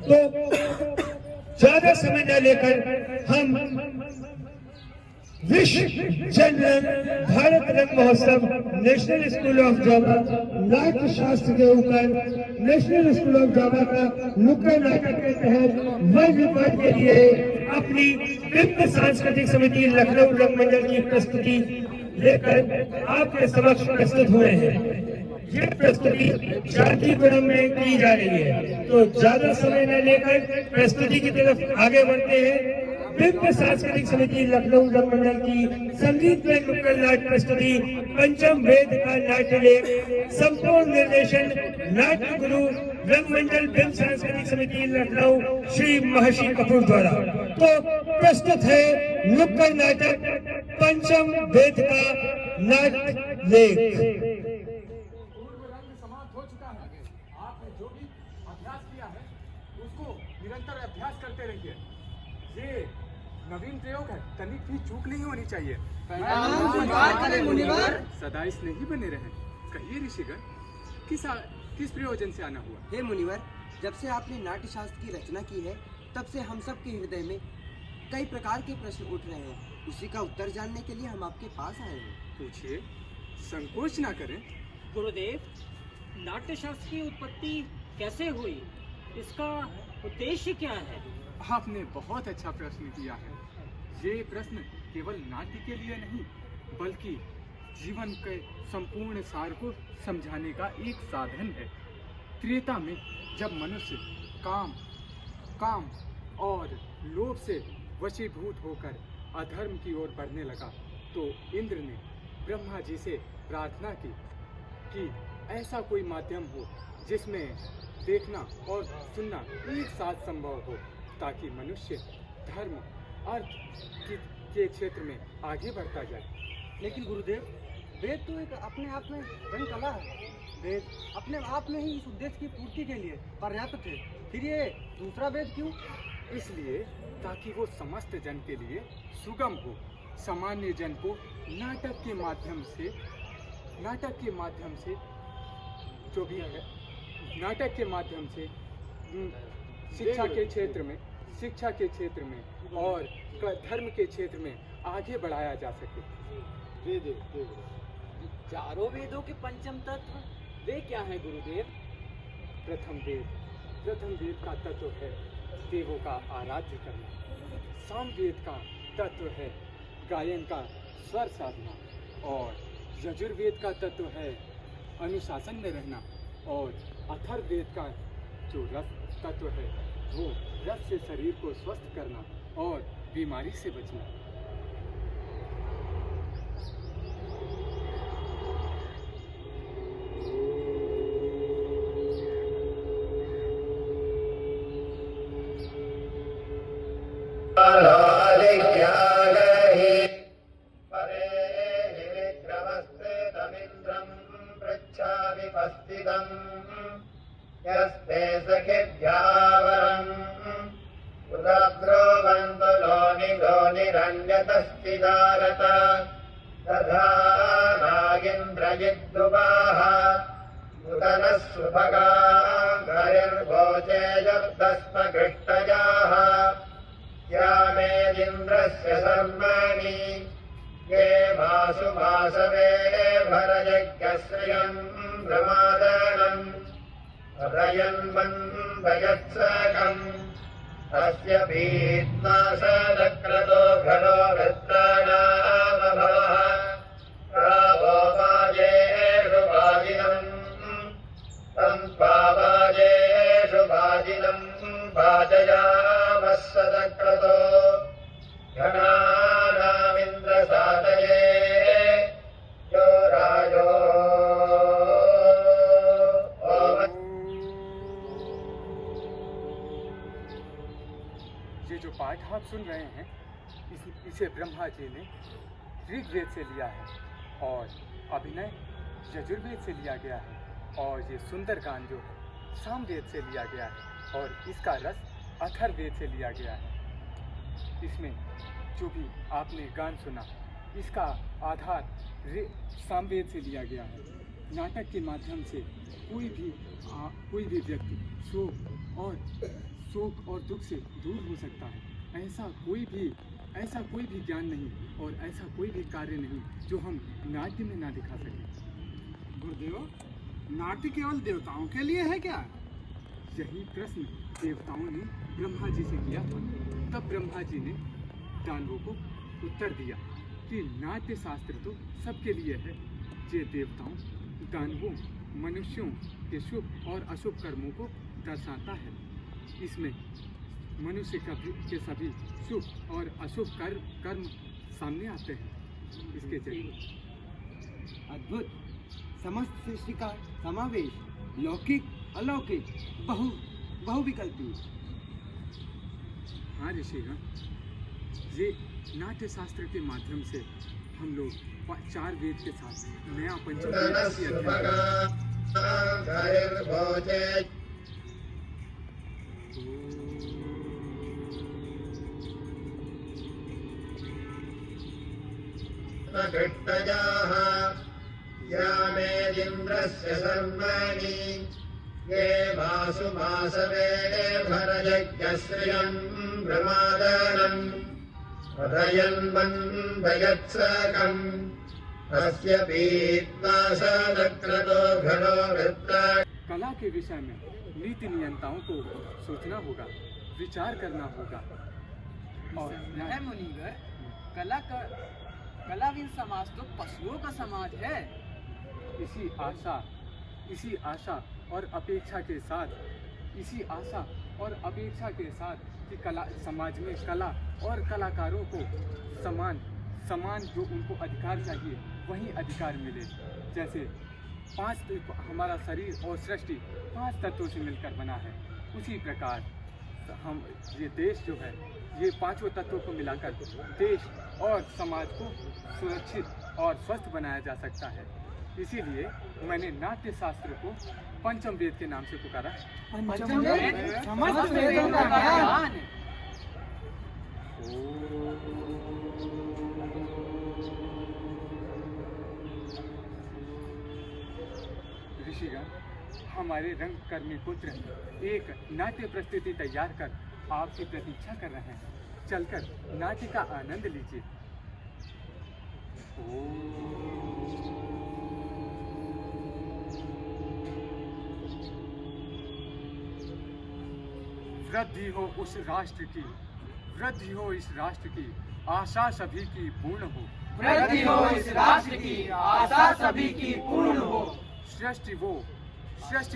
तो ज्यादा समय न लेकर हम विश्व जनरल भारत रंग महोत्सव नेशनल स्कूल ऑफ ड्रामा नाट्य शास्त्र के ऊपर नेशनल स्कूल ऑफ ड्रामा का नुक्कड़ नाटक के तहत वर्ल्ड रिकॉर्ड के लिए अपनी विभिन्न सांस्कृतिक समिति लखनऊ रंग मंडल की प्रस्तुति लेकर आपके समक्ष प्रस्तुत हुए हैं। ये प्रस्तुति शांतिपुरम में की जा रही है, तो ज्यादा समय न लेकर प्रस्तुति की तरफ आगे बढ़ते हैं। विभिन्न सांस्कृतिक समिति लखनऊ रंग मंडल की संगीत में नुक्कड़ नाट्य प्रस्तुति पंचम वेद का नाट्य लेख, संपूर्ण निर्देशन नाट्य गुरु रंग मंडल विभिन्न सांस्कृतिक समिति लखनऊ श्री महर्षि कपूर द्वारा। तो प्रस्तुत है नुक्कड़ नाटक पंचम वेद का नाट्य लेख। निरंतर अभ्यास करते रहिए। ये नवीन प्रयोग है, तनिक भी चूक नहीं होनी चाहिए। सदा स्नेही बने रहे। कहिए ऋषिगण, किस प्रयोजन से आना हुआ? हे मुनिवर, जब से आपने नाट्य शास्त्र की रचना की है तब से हम सब के हृदय में कई प्रकार के प्रश्न उठ रहे हैं। उसी का उत्तर जानने के लिए हम आपके पास आए हैं। पूछिए, संकोच ना करें। गुरुदेव, नाट्य शास्त्र की उत्पत्ति कैसे हुई? इसका उद्देश्य क्या है? आपने बहुत अच्छा प्रश्न किया है। ये प्रश्न केवल नाट्य के लिए नहीं, बल्कि जीवन के संपूर्ण सार को समझाने का एक साधन है। त्रेता में जब मनुष्य काम और लोभ से वशीभूत होकर अधर्म की ओर बढ़ने लगा, तो इंद्र ने ब्रह्मा जी से प्रार्थना की कि ऐसा कोई माध्यम हो जिसमें देखना और सुनना एक साथ संभव हो, ताकि मनुष्य धर्म अर्थ के क्षेत्र में आगे बढ़ता जाए। लेकिन गुरुदेव, वेद तो एक अपने आप में रंग कला है। वेद अपने आप में ही इस उद्देश्य की पूर्ति के लिए पर्याप्त थे, फिर ये दूसरा वेद क्यों? इसलिए ताकि वो समस्त जन के लिए सुगम हो। सामान्य जन को नाटक के माध्यम से जो भी है, नाटक के माध्यम से शिक्षा के क्षेत्र में और धर्म के क्षेत्र में आगे बढ़ाया जा सके। चारों वेदों के पंचम तत्व वे क्या हैं गुरुदेव? प्रथम वेद का तत्व है देवों का आराध्य करना। साम वेद का तत्व है गायन का स्वर साधना, और यजुर्वेद का तत्व है अनुशासन में रहना, और अथर्ववेद का जो रस तत्व है वो रस से शरीर को स्वस्थ करना और बीमारी से बचना। यस्ते सखिभ्यावरम् उदब्रुवन्तु लोनिरन्यतश्चिदारत तथा नागिन्द्रजिद्दुबाः उदनः सुभगा हरिर्भोजे जब्दस्मकृष्टजाः या मेदिन्द्रस्य सर्वाणि ये भासु भासवे भरयज्ञश्रियम् प्रमादानम् अभयन्वन्दयत्सकम् अस्य भीत्नाशक्रतो घनो वृत्राणामभवः प्रावो वाजेषु वाजिनम् तं पावाजेषु वाजिनम् वाजयामः सदक्रतो घनानामिन्द्रसादये यो राजो। ये जो पाठ आप सुन रहे हैं, इसे ब्रह्मा जी ने ऋग्वेद से लिया है और अभिनय यजुर्वेद से लिया गया है, और ये सुंदर गान जो है सामवेद से लिया गया है, और इसका रस अथर्ववेद से लिया गया है। इसमें जो भी आपने गान सुना, इसका आधार सामवेद से लिया गया है। नाटक के माध्यम से कोई भी व्यक्ति शोक और शोक और दुख से दूर हो सकता है। ऐसा कोई भी ज्ञान नहीं और ऐसा कोई भी कार्य नहीं जो हम नाट्य में ना दिखा सकें। गुरुदेव, नाट्य केवल देवताओं के लिए है क्या? यही प्रश्न देवताओं ने ब्रह्मा जी से किया था। तब ब्रह्मा जी ने दानवों को उत्तर दिया कि नाट्य शास्त्र तो सबके लिए है। ये देवताओं, दानवों, मनुष्यों के शुभ और अशुभ कर्मों को दर्शाता है। इसमें मनुष्य के सभी शुभ और अशुभ कर्म सामने आते हैं। इसके जरिए अद्भुत, समस्त सृष्टि का समावेश, लौकिक अलौकिक, बहुविकल्पी। हाँ ऋषिगण, ये नाट्य शास्त्र के माध्यम से हम लोग 4 वेद के साथ नया पंचम वेद की कृष्णजाः यामेदिन्द्रस्य सर्वाणि ये मासु मासवेभरयज्ञश्रियम् प्रमादानम् हृदयन्वन्दयत्सकम् तस्य पीत्वासादक्रतो घनो वृत्ता। कला के विषय में नीति नियंताओं को सोचना होगा, विचार करना होगा। और है मुनिवर, कलाविहीन समाज तो पशुओं का समाज है। इसी आशा और अपेक्षा के साथ कि कला समाज में कला और कलाकारों को समान जो उनको अधिकार चाहिए वही अधिकार मिले। जैसे हमारा शरीर और सृष्टि 5 तत्वों से मिलकर बना है, उसी प्रकार हम ये देश जो है ये 5 तत्वों को मिलाकर देश और समाज को सुरक्षित और स्वस्थ बनाया जा सकता है। इसीलिए मैंने नाट्य शास्त्र को पंचम वेद के नाम से पुकारा। पंचम वेद समस्त वेदों का ज्ञान है। ऋषिगण, हमारे रंगकर्मी पुत्र एक नाट्य प्रस्तुति तैयार कर आपकी प्रतीक्षा कर रहे हैं। चलकर नाट्य का आनंद लीजिए। वृद्धि हो उस राष्ट्र की, वृद्धि हो इस राष्ट्र की, आशा सभी की पूर्ण हो। वृद्धि हो इस राष्ट्र की, आशा सभी की पूर्ण हो। सृष्टि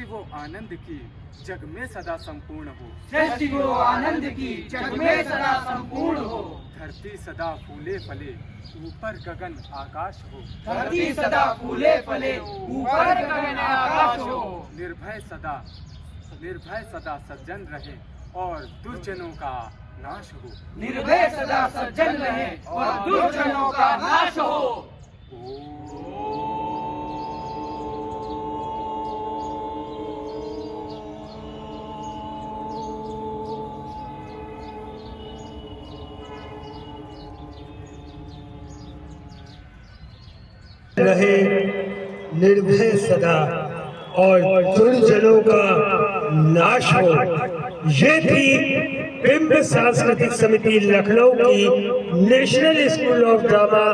वो आनंद की, जग में सदा संपूर्ण हो। सृष्टि वो आनंद की, जग में सदा संपूर्ण हो। धरती सदा फूले फले, ऊपर गगन आकाश हो। धरती सदा फूले फले, ऊपर गगन आकाश हो। निर्भय सदा सज्जन रहे और दुर्जनों का नाश हो। निर्भय सदा सज्जन रहे और दुर्जनों का नाश हो। रहे निर्भय सदा और दुर्जनों का नाश हो। ये थी बिंब सांस्कृतिक समिति लखनऊ की national school of drama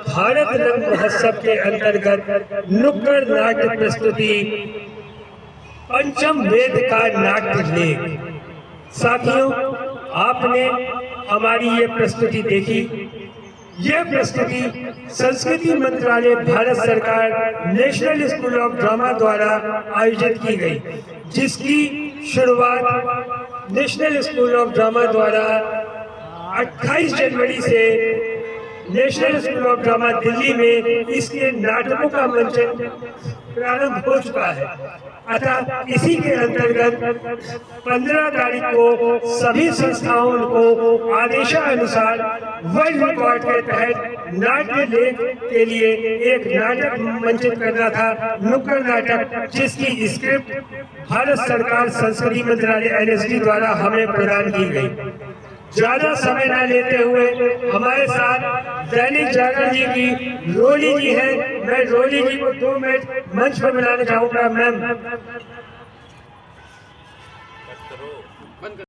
Bharat रंग महोत्सव के अंतर्गत नुक्कड़ नाट्य प्रस्तुति पंचम वेद का नाट्य लेख। साथियों, आपने हमारी ये प्रस्तुति देखी। यह प्रस्तुति संस्कृति मंत्रालय भारत सरकार नेशनल स्कूल ऑफ ड्रामा द्वारा आयोजित की गई, जिसकी शुरुआत नेशनल स्कूल ऑफ ड्रामा द्वारा 28 जनवरी से national school of drama Delhi में इसके नाटकों का मंचन प्रारंभ हो चुका है। अतः इसी के अंतर्गत 15 तारीख को सभी संस्थाओं को आदेशानुसार वर्ल्ड रिकॉर्ड के तहत नाट्य लेख के लिए एक नाटक मंचित करना था, नुक्कड़ नाटक, जिसकी स्क्रिप्ट भारत सरकार संस्कृति मंत्रालय NSD द्वारा हमें प्रदान की गई। ज्यादा समय न लेते हुए हमारे साथ दैनिक जागरण जी की रोली जी है। मैं रोली जी को 2 मिनट मंच पर बुलाना चाहूंगा। मैम